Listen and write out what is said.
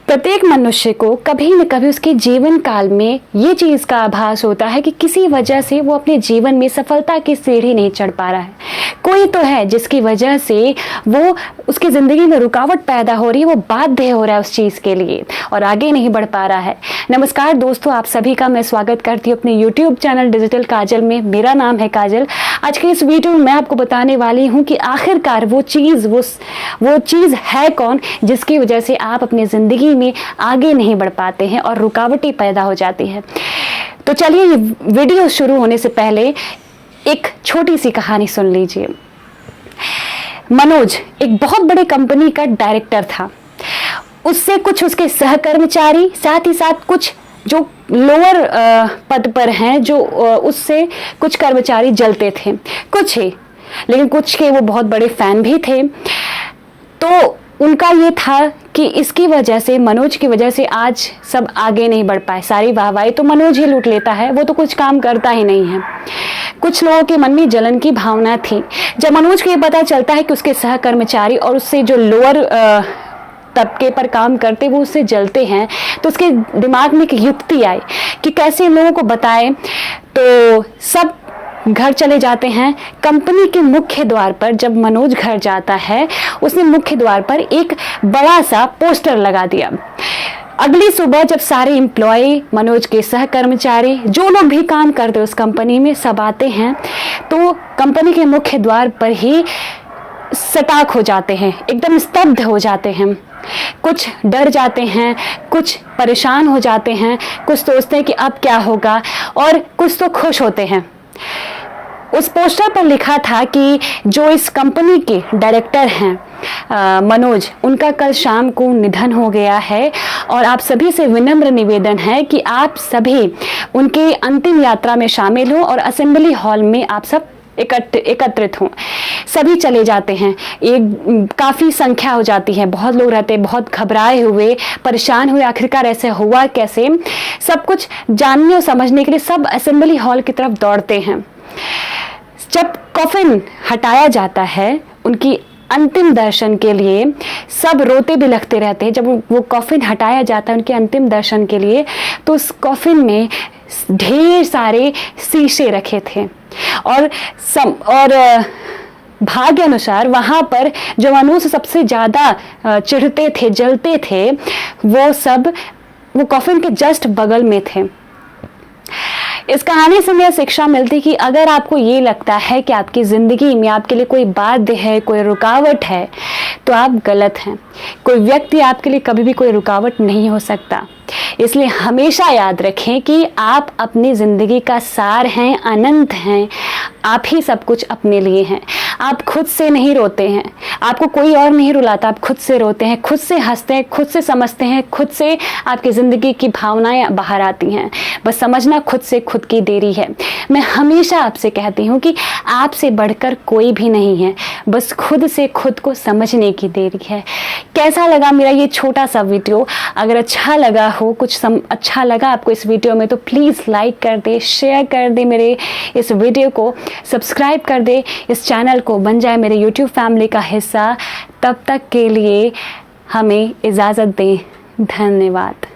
प्रत्येक मनुष्य को कभी न कभी उसके जीवन काल में ये चीज़ का आभास होता है कि किसी वजह से वो अपने जीवन में सफलता की सीढ़ी नहीं चढ़ पा रहा है। कोई तो है जिसकी वजह से वो उसकी ज़िंदगी में रुकावट पैदा हो रही है, वो बाध्य हो रहा है उस चीज़ के लिए और आगे नहीं बढ़ पा रहा है। नमस्कार दोस्तों, आप सभी का मैं स्वागत करती हूँ अपने यूट्यूब चैनल डिजिटल काजल में। मेरा नाम है काजल। आज के इस वीडियो में मैं आपको बताने वाली हूँ कि आखिरकार वो चीज़ है कौन जिसकी वजह से आप अपनी ज़िंदगी में आगे नहीं बढ़ पाते हैं और रुकावटें पैदा हो जाती है। तो चलिए, ये वीडियो शुरू होने से पहले एक छोटी सी कहानी सुन लीजिए। मनोज एक बहुत बड़े कंपनी का डायरेक्टर था। उससे कुछ उसके सहकर्मचारी, साथ ही साथ कुछ जो लोअर पद पर हैं, जो उससे कुछ कर्मचारी जलते थे, कुछ ही, लेकिन कुछ के वो बहुत बड़े फैन भी थे। तो उनका ये था कि इसकी वजह से, मनोज की वजह से आज सब आगे नहीं बढ़ पाए। सारी वाहवाही तो मनोज ही लूट लेता है, वो तो कुछ काम करता ही नहीं है। कुछ लोगों के मन में जलन की भावना थी। जब मनोज को ये पता चलता है कि उसके सहकर्मचारी और उससे जो लोअर तबके पर काम करते वो उससे जलते हैं, तो उसके दिमाग में एक युक्ति आई कि कैसे इन लोगों को बताएं। तो सब घर चले जाते हैं। कंपनी के मुख्य द्वार पर जब मनोज घर जाता है, उसने मुख्य द्वार पर एक बड़ा सा पोस्टर लगा दिया। अगली सुबह जब सारे एम्प्लॉय, मनोज के सहकर्मचारी, जो लोग भी काम करते उस कंपनी में, सब आते हैं तो कंपनी के मुख्य द्वार पर ही सटाक हो जाते हैं, एकदम स्तब्ध हो जाते हैं। कुछ डर जाते हैं, कुछ परेशान हो जाते हैं, कुछ सोचते हैं कि अब क्या होगा, और कुछ तो खुश होते हैं। उस पोस्टर पर लिखा था कि जो इस कंपनी के डायरेक्टर हैं मनोज, उनका कल शाम को निधन हो गया है और आप सभी से विनम्र निवेदन है कि आप सभी उनके अंतिम यात्रा में शामिल हो और असेंबली हॉल में आप सब एकत्रित हों। सभी चले जाते हैं। एक काफ़ी संख्या हो जाती है, बहुत लोग रहते हैं, बहुत घबराए हुए, परेशान हुए, आखिरकार ऐसे हुआ कैसे। सब कुछ जानने और समझने के लिए सब असेंबली हॉल की तरफ दौड़ते हैं। जब कॉफिन हटाया जाता है उनकी अंतिम दर्शन के लिए, सब रोते बिलखते रहते हैं। जब वो कॉफिन हटाया जाता है उनके अंतिम दर्शन के लिए, तो उस कॉफिन में ढेर सारे शीशे रखे थे और भाग्य अनुसार वहां पर जो मनुष्य सबसे ज्यादा चिढ़ते थे, जलते थे, वो कॉफिन के जस्ट बगल में थे। इस कहानी से यह शिक्षा मिलती कि अगर आपको ये लगता है कि आपकी ज़िंदगी में आपके लिए कोई बाध्य है, कोई रुकावट है, तो आप गलत हैं। कोई व्यक्ति आपके लिए कभी भी कोई रुकावट नहीं हो सकता। इसलिए हमेशा याद रखें कि आप अपनी ज़िंदगी का सार हैं, अनंत हैं। आप ही सब कुछ अपने लिए हैं। आप खुद से नहीं रोते हैं, आपको कोई और नहीं रुलाता, आप खुद से रोते हैं, खुद से हंसते हैं, खुद से समझते हैं, खुद से आपकी ज़िंदगी की भावनाएं बाहर आती हैं। बस समझना खुद से खुद की देरी है। मैं हमेशा आपसे कहती हूँ कि आपसे बढ़कर कोई भी नहीं है, बस खुद से खुद को समझने की देरी है। कैसा लगा मेरा ये छोटा सा वीडियो? अगर अच्छा लगा हो, अच्छा लगा आपको इस वीडियो में, तो प्लीज़ लाइक कर दे, शेयर कर दे मेरे इस वीडियो को, सब्सक्राइब कर दे इस चैनल को, बन जाए मेरे यूट्यूब फैमिली का हिस्सा। तब तक के लिए हमें इजाज़त दें। धन्यवाद।